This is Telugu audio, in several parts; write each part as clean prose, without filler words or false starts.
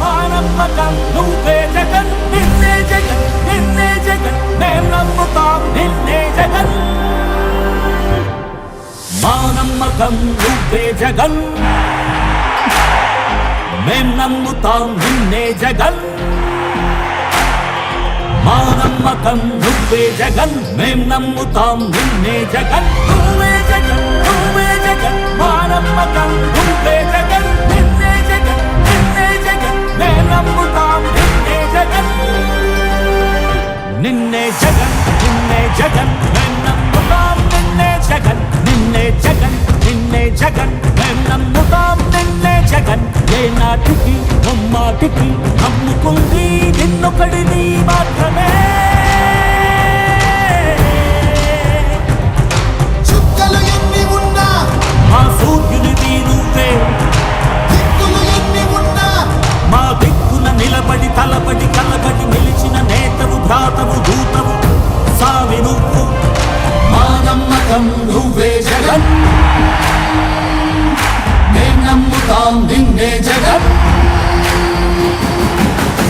మా నమ్మకం నువ్వే జగన్, నిన్నే జగన్, నిన్నే జగన్, మేం నమ్ముతాం నిన్నే జగన్. మా నమ్మకం నువ్వే జగన్, మేం నమ్ముతాం నిన్నే జగన్. మా నమ్మకం నువ్వే జగన్, మేం నమ్ముతాం నిన్నే జగన్. నువ్వే జగన్, నువ్వే జగన్, మా నమ్మకం నువ్వే జగన్, నిన్నే జగన్, నిన్నే జగన్, మేం నమ్ముతాం నిన్నే జగన్. నిన్నే జగన్, నిన్నే జగన్, మేం నమ్ముతాం నిన్నే జగన్, నిన్నే జగన్, నిన్నే జగన్, మేం నమ్ముతాం నిన్నే జగన్. ఏ నాటికి నమ్మాటికి నమ్ముకుంది నిన్నొకడిని మాత్రమే. చుక్కలు ఎన్ని ఉన్నా మా సూర్యునివి నువ్వే, దిక్కులు ఎన్ని ఉన్నా మా దిక్కున నిలబడి తలబడి కలబడి నిలిచిన నేతవు భ్రాతవు దూతవు సావి నువ్వు. మా నమ్మకం నువ్వే జగన్, మేం నమ్ముతాం నిన్నే జగన్.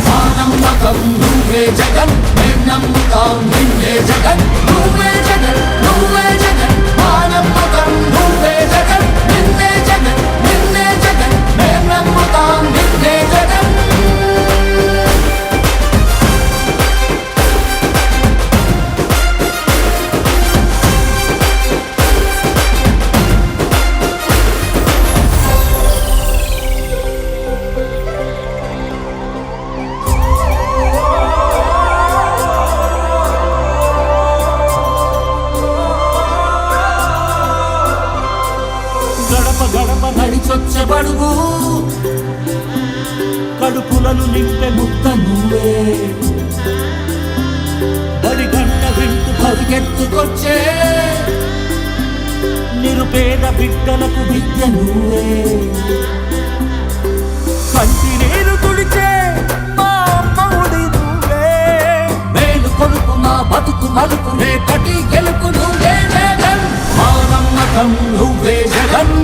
మా నమ్మకం నువ్వే జగన్, మేం నమ్ముతాం నిన్నే జగన్. నువ్వే జగన్, నువ్వే జగన్, మా నమ్మకం నువ్వే జగన్, నిన్నే జగన్, నిన్నే జగన్, మేం నమ్ముతాం నిన్నే జగన్. గడప గడప నడిచొచ్చబడుగు, కడుపులను నింపే ముద్ద నువ్వే. బడి గంట వింటూ పరిగెత్తుకొచ్చే నిరుపేద బిడ్డలకు విద్య నువ్వే. కంటి నీరు తుడిచే మా అమ్మఒడి నువ్వే. మేలు కొడుకు మా బతుకు మలుపు రేపటి గెలుపు నువ్వే జగన్. మా నమ్మకం నువ్వే జగన్,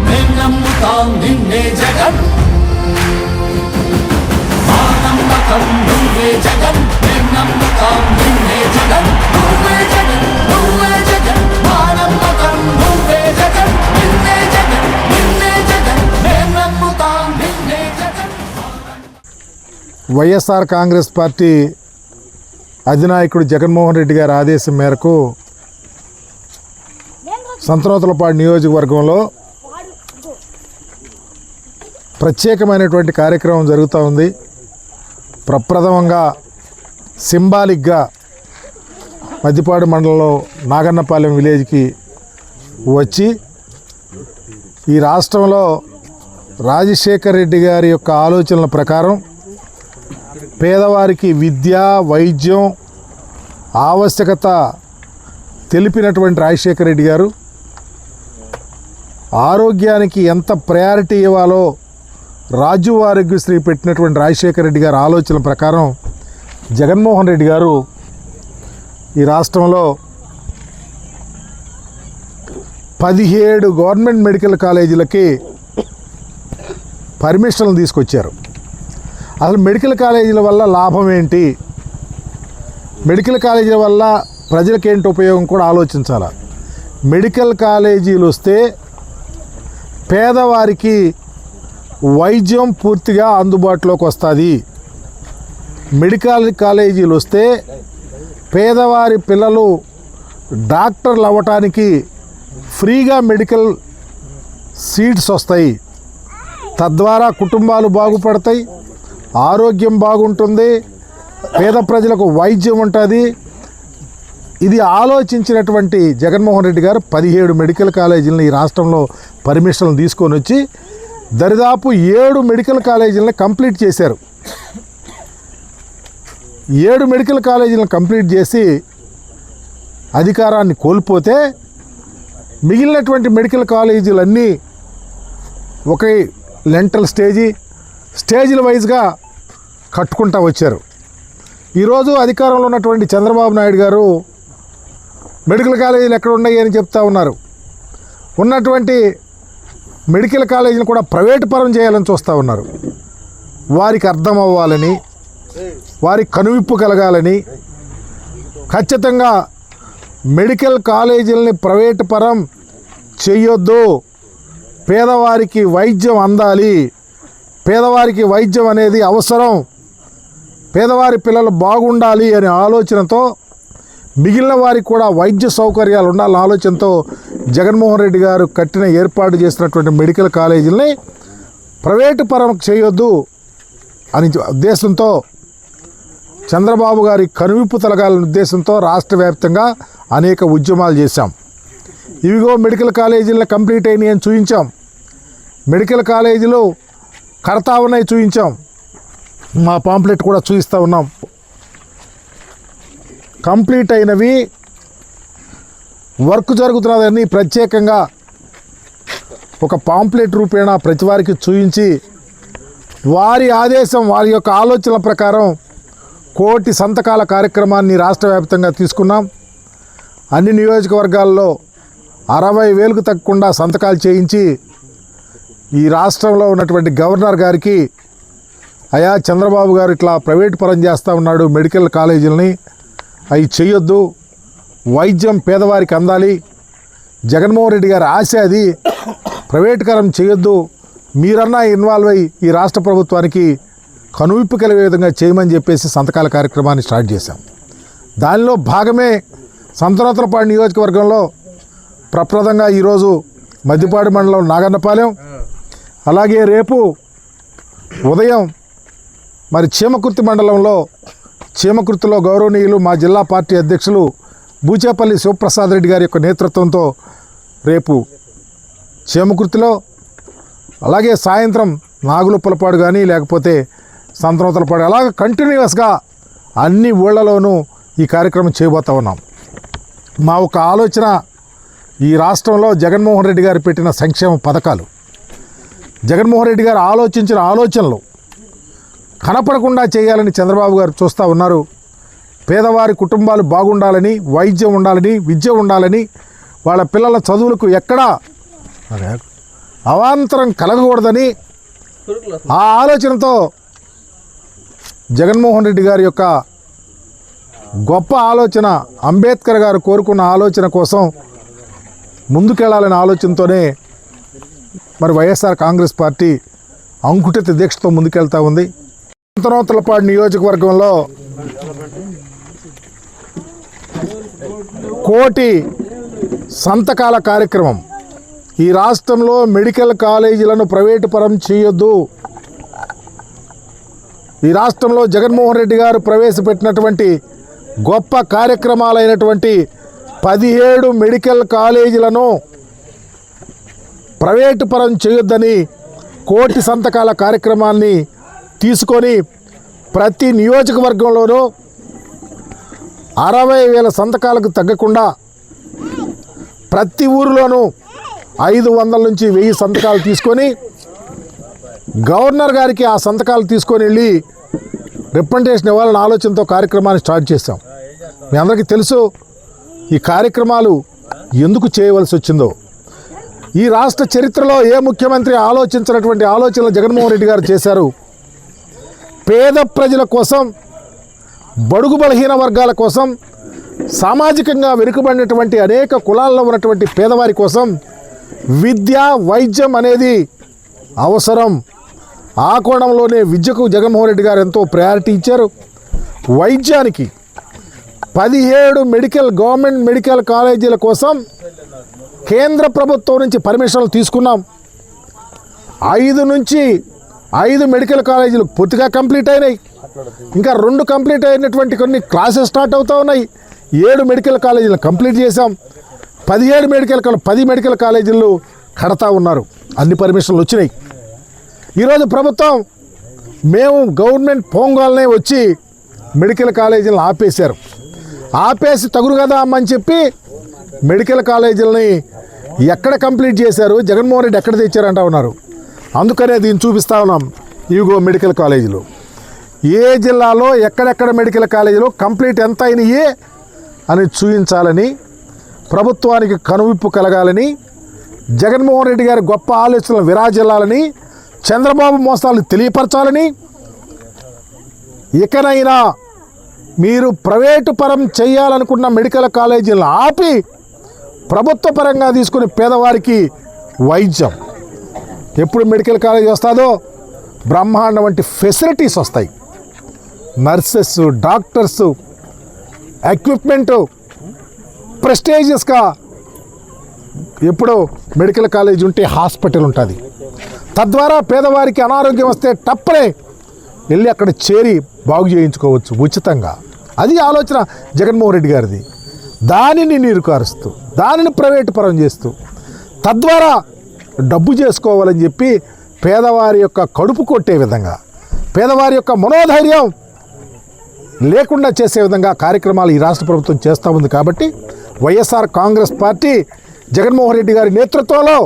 మేం నమ్ముతాం నిన్నే జగన్. మా నమ్మకం నువ్వే జగన్, మేం నమ్ముతాం నిన్నే జగన్. నువ్వే జగన్, నువ్వే జగన్, మా నమ్మకం నువ్వే జగన్, నిన్నే జగన్, నిన్నే జగన్, మేం నమ్ముతాం నిన్నే జగన్. వైఎస్ఆర్ కాంగ్రెస్ పార్టీ అధినాయకుడు జగన్మోహన్ రెడ్డి గారి ఆదేశం మేరకు సంతనూతలపాడు నియోజకవర్గంలో ప్రత్యేకమైనటువంటి కార్యక్రమం జరుగుతూ ఉంది. ప్రప్రథమంగా సింబాలిక్గా మద్దిపాడు మండలంలో నాగన్నపాలెం విలేజ్కి వచ్చి ఈ రాష్ట్రంలో రాజశేఖర్ రెడ్డి గారి యొక్క ఆలోచనల ప్రకారం పేదవారికి విద్య, వైద్యం ఆవశ్యకత తెలిపినటువంటి రాజశేఖర్ రెడ్డి గారు ఆరోగ్యానికి ఎంత ప్రయారిటీ ఇవ్వాలో రాజు ఆరోగ్యశ్రీ పెట్టినటువంటి రాజశేఖర్ రెడ్డి గారి ఆలోచన ప్రకారం జగన్మోహన్ రెడ్డి గారు ఈ రాష్ట్రంలో 17 గవర్నమెంట్ మెడికల్ కాలేజీలకి పర్మిషన్లు తీసుకొచ్చారు. అసలు మెడికల్ కాలేజీల వల్ల లాభం ఏంటి, మెడికల్ కాలేజీల వల్ల ప్రజలకేంటి ఉపయోగం కూడా ఆలోచించాలి. మెడికల్ కాలేజీలు వస్తే పేదవారికి వైద్యం పూర్తిగా అందుబాటులోకి వస్తుంది. మెడికల్ కాలేజీలు వస్తే పేదవారి పిల్లలు డాక్టర్లు అవ్వటానికి ఫ్రీగా మెడికల్ సీట్స్ వస్తాయి. తద్వారా కుటుంబాలు బాగుపడతాయి, ఆరోగ్యం బాగుంటుంది, పేద ప్రజలకు వైద్యం ఉంటుంది. ఇది ఆలోచించినటువంటి జగన్మోహన్ రెడ్డి గారు 17 మెడికల్ కాలేజీలను ఈ రాష్ట్రంలో పర్మిషన్లు తీసుకొని వచ్చి దరిదాపు 7 మెడికల్ కాలేజీలను కంప్లీట్ చేశారు. 7 మెడికల్ కాలేజీలను కంప్లీట్ చేసి అధికారాన్ని కోల్పోతే మిగిలినటువంటి మెడికల్ కాలేజీలన్నీ ఒకే లెంటల్ స్టేజీల వైజ్గా కట్టుకుంటూ వచ్చారు. ఈరోజు అధికారంలో ఉన్నటువంటి చంద్రబాబు నాయుడు గారు మెడికల్ కాలేజీలు ఎక్కడ ఉన్నాయి అని చెప్తా ఉన్నారు. ఉన్నటువంటి మెడికల్ కాలేజీని కూడా ప్రైవేటు పరం చేయాలని చూస్తూ ఉన్నారు. వారికి అర్థం అవ్వాలని, వారికి కనువిప్పు కలగాలని, ఖచ్చితంగా మెడికల్ కాలేజీలని ప్రైవేటు పరం చేయొద్దు, పేదవారికి వైద్యం అందాలి, పేదవారికి వైద్యం అనేది అవసరం, పేదవారి పిల్లలు బాగుండాలి అనే ఆలోచనతో, మిగిలిన వారికి కూడా వైద్య సౌకర్యాలు ఉండాలనే ఆలోచనతో జగన్మోహన్ రెడ్డి గారు ఏర్పాటు చేసినటువంటి మెడికల్ కాలేజీలని ప్రైవేటు పరం చేయొద్దు అని ఉద్దేశంతో, చంద్రబాబు గారి కనువిప్పు తలగాలనే ఉద్దేశంతో రాష్ట్ర వ్యాప్తంగా అనేక ఉద్యమాలు చేశాం. ఇవిగో మెడికల్ కాలేజీలను కంప్లీట్ అయినాయి అని చూపించాం, మెడికల్ కాలేజీలు కడతా ఉన్నాయి చూపించాం, మా పాంప్లెట్ కూడా చూపిస్తూ ఉన్నాం. కంప్లీట్ అయినవి, వర్క్ జరుగుతున్నదని ప్రత్యేకంగా ఒక పాంప్లెట్ రూపేణా ప్రతి వారికి చూపించి, వారి ఆదేశం, వారి యొక్క ఆలోచనల ప్రకారం 1,000,000 సంతకాల కార్యక్రమాన్ని రాష్ట్ర వ్యాప్తంగా తీసుకున్నాం. అన్ని నియోజకవర్గాల్లో 60,000కు తగ్గకుండా సంతకాలు చేయించి ఈ రాష్ట్రంలో ఉన్నటువంటి గవర్నర్ గారికి, అయా చంద్రబాబు గారు ఇట్లా ప్రైవేట్ పరం చేస్తూ ఉన్నాడు, మెడికల్ కాలేజీలని అవి చేయొద్దు, వైద్యం పేదవారికి అందాలి, జగన్మోహన్ రెడ్డి గారి ఆశ అది, ప్రైవేటుకరం చేయొద్దు, మీరన్నా ఇన్వాల్వ్ అయ్యి ఈ రాష్ట్ర ప్రభుత్వానికి కనువిప్పు కలిగే విధంగా చేయమని చెప్పేసి సంతకాల కార్యక్రమాన్ని స్టార్ట్ చేశాం. దానిలో భాగమే సంతనూతలపాడు నియోజకవర్గంలో ప్రప్రదంగా ఈరోజు మద్దిపాడు మండలం నాగన్నపాలెం, అలాగే రేపు ఉదయం మరి చీమకుర్తి మండలంలో, చీమకుర్తిలో గౌరవనీయులు మా జిల్లా పార్టీ అధ్యక్షులు బూచేపల్లి శివప్రసాద్ రెడ్డి గారి యొక్క నేతృత్వంతో రేపు చీమకుర్తిలో, అలాగే సాయంత్రం నాగులుప్పలపాడు కానీ లేకపోతే సంతనూతలపాడు, అలాగే కంటిన్యూస్గా అన్ని ఊళ్ళలోనూ ఈ కార్యక్రమం చేయబోతూ ఉన్నాం. మా ఒక ఆలోచన, ఈ రాష్ట్రంలో జగన్మోహన్ రెడ్డి గారు పెట్టిన సంక్షేమ పథకాలు, జగన్మోహన్ రెడ్డి గారు ఆలోచించిన ఆలోచనలు కనపడకుండా చేయాలని చంద్రబాబు గారు చూస్తూ ఉన్నారు. పేదవారి కుటుంబాలు బాగుండాలని, వైద్యం ఉండాలని, విద్య ఉండాలని, వాళ్ళ పిల్లల చదువులకు ఎక్కడా అవాంతరం కలగకూడదని ఆ ఆలోచనతో జగన్మోహన్ రెడ్డి గారి యొక్క గొప్ప ఆలోచన, అంబేద్కర్ గారు కోరుకున్న ఆలోచన కోసం ముందుకెళ్లాలనే ఆలోచనతోనే మరి వైఎస్ఆర్ కాంగ్రెస్ పార్టీ అంకుఠిత దీక్షతో ముందుకెళ్తూ ఉంది. సంతనూతలపాడు నియోజకవర్గంలో 1,000,000 సంతకాల కార్యక్రమం, ఈ రాష్ట్రంలో మెడికల్ కాలేజీలను ప్రైవేటు పరం చేయొద్దు, ఈ రాష్ట్రంలో జగన్మోహన్ రెడ్డి గారు ప్రవేశపెట్టినటువంటి గొప్ప కార్యక్రమాలైనటువంటి 17 మెడికల్ కాలేజీలను ప్రైవేటు పరం చేయొద్దని 1,000,000 సంతకాల కార్యక్రమాన్ని తీసుకొని ప్రతి నియోజకవర్గంలోనూ 60,000 సంతకాలకు తగ్గకుండా ప్రతి ఊరిలోనూ 500 నుంచి 1000 సంతకాలు తీసుకొని గవర్నర్ గారికి ఆ సంతకాలు తీసుకొని వెళ్ళి రిప్రజెంటేషన్ ఇవ్వాలన్న ఆలోచనతో కార్యక్రమాన్ని స్టార్ట్ చేశాం. మీ అందరికీ తెలుసు ఈ కార్యక్రమాలు ఎందుకు చేయవలసి వచ్చిందో. ఈ రాష్ట్ర చరిత్రలో ఏ ముఖ్యమంత్రి ఆలోచించినటువంటి ఆలోచనలు జగన్మోహన్ రెడ్డి గారు చేశారు. పేద ప్రజల కోసం, బడుగు బలహీన వర్గాల కోసం, సామాజికంగా వెనుకబడినటువంటి అనేక కులాల్లో ఉన్నటువంటి పేదవారి కోసం విద్య, వైద్యం అనేది అవసరం. ఆ కోణంలోనే విద్యకు జగన్మోహన్ రెడ్డి గారు ఎంతో ప్రయారిటీ ఇచ్చారు. వైద్యానికి 17 గవర్నమెంట్ మెడికల్ కాలేజీల కోసం కేంద్ర ప్రభుత్వం నుంచి పర్మిషన్లు తీసుకున్నాం. 5 మెడికల్ కాలేజీలు పూర్తిగా కంప్లీట్ అయినాయి. ఇంకా 2 కంప్లీట్ అయినటువంటి కొన్ని క్లాసెస్ స్టార్ట్ అవుతూ ఉన్నాయి. 7 మెడికల్ కాలేజీలను కంప్లీట్ చేశాం. 10 మెడికల్ కాలేజీలు కడతా ఉన్నారు. అన్ని పర్మిషన్లు వచ్చినాయి. ఈరోజు ప్రభుత్వం మేము గవర్నమెంట్ పోంగాలనే వచ్చి మెడికల్ కాలేజీలను ఆపేశారు. ఆపేసి తగురు కదా అమ్మని చెప్పి మెడికల్ కాలేజీలని ఎక్కడ కంప్లీట్ చేశారు, జగన్మోహన్ రెడ్డి ఎక్కడ తెచ్చారంటా ఉన్నారు. అందుకనే దీన్ని చూపిస్తూ ఉన్నాం. ఇవిగో మెడికల్ కాలేజీలు, ఏ జిల్లాలో ఎక్కడెక్కడ మెడికల్ కాలేజీలు కంప్లీట్ ఎంత అయినాయి అని చూపించాలని, ప్రభుత్వానికి కనువిప్పు కలగాలని జగన్మోహన్ రెడ్డి గారి గొప్ప ఆలోచనలు విరాజిల్లాలని, చంద్రబాబు మోసాలను తెలియపరచాలని, ఇకనైనా మీరు ప్రైవేటు పరం చేయాలనుకున్న మెడికల్ కాలేజీలను ఆపి ప్రభుత్వ పరంగా తీసుకుని పేదవారికి వైద్యం ఎప్పుడు మెడికల్ కాలేజీ వస్తుందో బ్రహ్మాండం వంటి ఫెసిలిటీస్ వస్తాయి. నర్సెస్, డాక్టర్సు, ఎక్విప్మెంటు ప్రెస్టేజియస్గా ఎప్పుడు మెడికల్ కాలేజ్ ఉంటే హాస్పిటల్ ఉంటుంది. తద్వారా పేదవారికి అనారోగ్యం వస్తే టప్పనే వెళ్ళి అక్కడ చేరి బాగు చేయించుకోవచ్చు ఉచితంగా. అది ఆలోచన జగన్మోహన్ రెడ్డి గారిది. దానిని నీరుకారుస్తూ, దానిని ప్రైవేటు పరం చేస్తూ, తద్వారా డబ్బు చేసుకోవాలని చెప్పి పేదవారి యొక్క కడుపు కొట్టే విధంగా, పేదవారి యొక్క మనోధైర్యం లేకుండా చేసే విధంగా కార్యక్రమాలు ఈ రాష్ట్ర ప్రభుత్వం చేస్తూ ఉంది. కాబట్టి వైఎస్ఆర్ కాంగ్రెస్ పార్టీ జగన్మోహన్ రెడ్డి గారి నేతృత్వంలో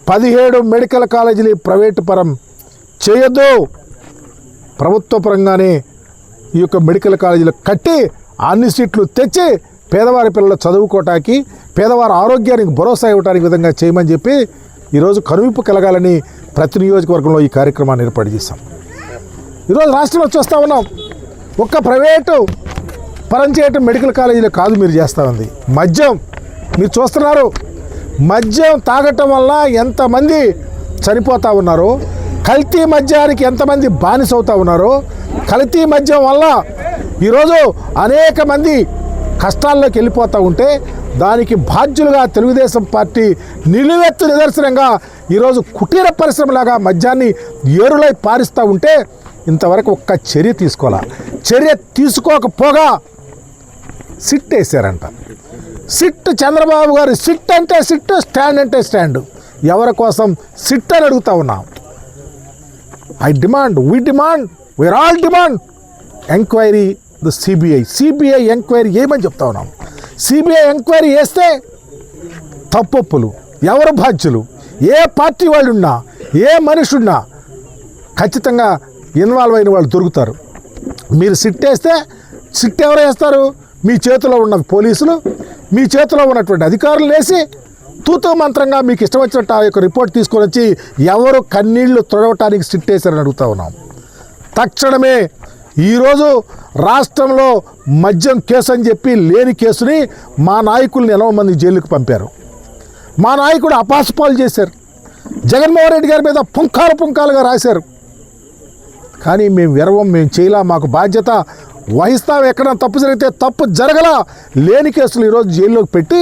17 మెడికల్ కాలేజీలు ప్రైవేటు పరం చేయొద్దు, ప్రభుత్వ పరంగానే ఈ యొక్క మెడికల్ కాలేజీలు కట్టి అన్ని సీట్లు తెచ్చి పేదవారి పిల్లలు చదువుకోవటానికి, పేదవారి ఆరోగ్యానికి భరోసా ఇవ్వడానికి విధంగా చేయమని చెప్పి ఈరోజు కనువిప్పు కలగాలని ప్రతి నియోజకవర్గంలో ఈ కార్యక్రమాన్ని ఏర్పాటు చేశాం. ఈరోజు రాష్ట్రంలో చూస్తూ ఉన్నాం, ఒక్క ప్రైవేటు పరం చేయటం మెడికల్ కాలేజీలో కాదు మీరు చేస్తూ ఉంది. మద్యం మీరు చూస్తున్నారు, మద్యం తాగటం వల్ల ఎంతమంది చనిపోతూ ఉన్నారో, కల్తీ మద్యానికి ఎంతమంది బానిస అవుతూ ఉన్నారో, కల్తీ మద్యం వల్ల ఈరోజు అనేక మంది కష్టాల్లోకి వెళ్ళిపోతూ ఉంటే దానికి బాధ్యులుగా తెలుగుదేశం పార్టీ నిలువెత్తు నిదర్శనంగా ఈరోజు కుటీర పరిశ్రమలాగా మద్యాన్ని ఏరులై పారిస్తూ ఉంటే ఇంతవరకు ఒక్క చర్య తీసుకోవాలా. చర్య తీసుకోకపోగా సిట్ వేసారంట. సిట్ చంద్రబాబు గారు సిట్ అంటే సిట్, స్టాండ్ అంటే స్టాండ్. ఎవరి కోసం సిట్ అని అడుగుతా ఉన్నాం. I demand, we demand, we are all demand enquiry the CBI enquiry ఏమని చెప్తా ఉన్నాం. సిబిఐ ఎంక్వైరీ చేస్తే తప్పొప్పులు ఎవరు బాధ్యులు, ఏ పార్టీ వాళ్ళు ఉన్నా, ఏ మనిషి ఉన్నా ఖచ్చితంగా ఇన్వాల్వ్ అయిన వాళ్ళు దొరుకుతారు. మీరు సిట్ వేస్తే సిట్ ఎవరు వేస్తారు? మీ చేతిలో ఉన్న పోలీసులు, మీ చేతిలో ఉన్నటువంటి అధికారులు వేసి తూతూ మంత్రంగా మీకు ఇష్టం వచ్చినట్టు ఆ యొక్క రిపోర్ట్ తీసుకొని వచ్చి ఎవరు కన్నీళ్లు తుడవటానికి సిట్ వేశారని అడుగుతా ఉన్నాం. తక్షణమే ఈరోజు రాష్ట్రంలో మద్యం కేసు అని చెప్పి లేని కేసుని మా నాయకుల్ని 80 మంది జైలుకు పంపారు. మా నాయకుడు అపాసుపాలు చేశారు. జగన్మోహన్ రెడ్డి గారి మీద పుంకాలుగా రాశారు. కానీ మేము విరవం, మేము చేయలా, మాకు బాధ్యత వహిస్తాం. ఎక్కడైనా తప్పు జరిగితే తప్పు జరగలా లేని కేసులు ఈరోజు జైల్లోకి పెట్టి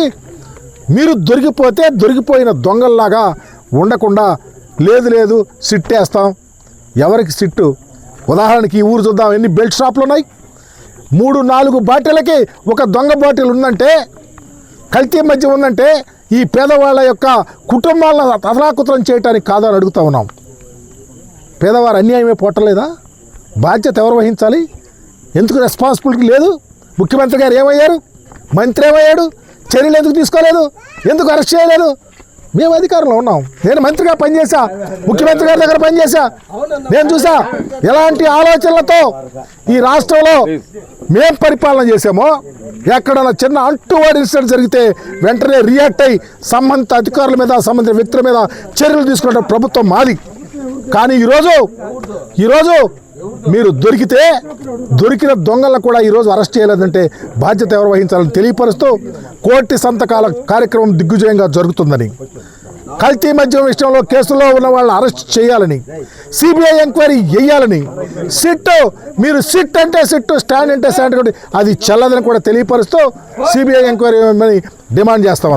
మీరు దొరికిపోతే దొరికిపోయిన దొంగల్లాగా ఉండకుండా లేదు సిట్ వేస్తాం. ఎవరికి సిట్టు? ఉదాహరణకి ఈ ఊరు చూద్దాం, ఎన్ని బెల్ట్ షాపులు ఉన్నాయి. 3-4 బాటిళ్ళకి ఒక దొంగ బాటిల్ ఉందంటే, కల్తీ మద్యం ఉందంటే ఈ పేదవాళ్ళ యొక్క కుటుంబాలను అతలాకుతలం చేయడానికి కాదని అడుగుతా ఉన్నాం. పేదవారు అన్యాయమే పోవట్లేదా? బాధ్యత ఎవరు వహించాలి? ఎందుకు రెస్పాన్సిబిలిటీ లేదు? ముఖ్యమంత్రి గారు ఏమయ్యారు? మంత్రి ఏమయ్యాడు? చర్యలు ఎందుకు తీసుకోలేదు? ఎందుకు అరెస్ట్ చేయలేదు? మేము అధికారంలో ఉన్నాం. నేను మంత్రిగా పనిచేశా, ముఖ్యమంత్రి గారి దగ్గర పనిచేశా. నేను చూసా ఎలాంటి ఆలోచనలతో ఈ రాష్ట్రంలో మేం పరిపాలన చేసామో. ఎక్కడన్నా చిన్న అంటువాడి ఇన్సిడెంట్ జరిగితే వెంటనే రియాక్ట్ అయ్యి సంబంధిత అధికారుల మీద, సంబంధిత వ్యక్తుల మీద చర్యలు తీసుకునే ప్రభుత్వం మాది. కానీ ఈరోజు మీరు దొరికిన దొంగలను కూడా ఈరోజు అరెస్ట్ చేయలేదంటే బాధ్యత ఎవరు వహించాలని తెలియపరుస్తూ కోటి సంతకాల కార్యక్రమం దిగ్విజయంగా జరుగుతుందని, కల్తీ మద్యం విషయంలో కేసులో ఉన్న వాళ్ళని అరెస్ట్ చేయాలని, సిబిఐ ఎంక్వైరీ చేయాలని, మీరు సిట్ అంటే సిట్, స్టాండ్ అంటే స్టాండ్, అది చెల్లదని కూడా తెలియపరుస్తూ సిబిఐ ఎంక్వైరీ డిమాండ్ చేస్తామన్నారు.